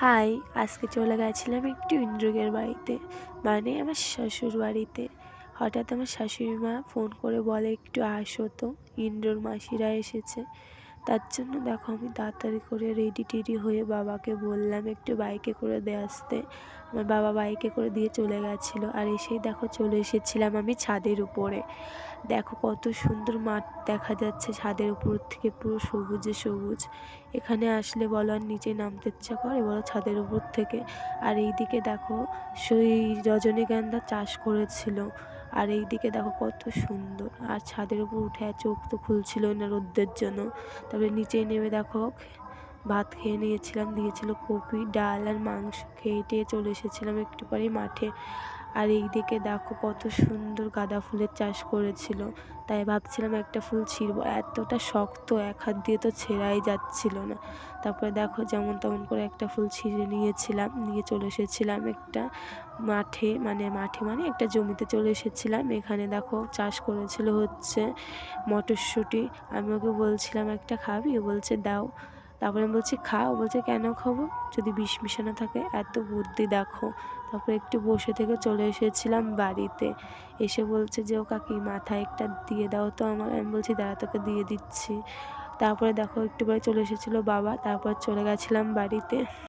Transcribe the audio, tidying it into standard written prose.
High, আজকে চলে গেছিলাম একটু ইন্দ্রকের বাড়িতে, মানে আমার শ্বশুর বাড়িতে। হঠাৎ আমার শাশুড়ি মা ফোন করে বলে একটু আসো তো, ইন্দ্রর মাসিরা এসেছে। তার জন্য দেখো আমি তাড়াতাড়ি করে রেডি টেডি হয়ে বাবাকে বললাম একটু বাইকে করে দিয়ে আসতে। আমার বাবা বাইকে করে দিয়ে চলে গেছিলো, আর এসেই দেখো চলে এসেছিলাম আমি ছাদের উপরে। দেখো কত সুন্দর মাঠ দেখা যাচ্ছে ছাদের উপর থেকে, পুরো সবুজে সবুজ। এখানে আসলে বলো আর নিচে নামতে ইচ্ছা করে বলো ছাদের উপর থেকে। আর এইদিকে দেখো সেই রজনীগন্ধা চাষ করেছিল। আর এইদিকে দেখো কত সুন্দর, আর ছাদের উপর উঠে আর চোখ তো খুলছিল না রোদ্রের জন্য। তারপরে নিচে নেমে দেখো ভাত খেয়ে নিয়েছিলাম, দিয়েছিল কপি ডাল আর মাংস, খেয়ে টেয়ে চলে এসেছিলাম একটু পরেই মাঠে। আর এই দিকে দেখো কত সুন্দর গাঁদা ফুলের চাষ করেছিল, তাই ভাবছিলাম একটা ফুল ছিঁড়বো, এতটা শক্ত এক হাত দিয়ে তো ছেঁড়াই যাচ্ছিল না। তারপরে দেখো যেমন তেমন করে একটা ফুল ছিঁড়ে নিয়েছিলাম, নিয়ে চলে এসেছিলাম একটা মাঠে মানে একটা জমিতে চলে এসেছিলাম। এখানে দেখো চাষ করেছিল হচ্ছে মটরশুঁটি। আমি ওকে বলছিলাম একটা খাবি, ও বলছে দাও। তারপরে আমি বলছি খাও, বলছে কেন খাবো, যদি বিষ মিশানো থাকে, এত বুদ্ধি দেখো। তারপরে একটু বসে থেকে চলে এসেছিলাম বাড়িতে। এসে বলছে যে ও কাকি মাথায় একটা দিয়ে দাও তো আমার। আমি বলছি দাঁড়া তোকে দিয়ে দিচ্ছি। তারপরে দেখো একটু পরে চলে এসেছিলো বাবা, তারপর চলে গেছিলাম বাড়িতে।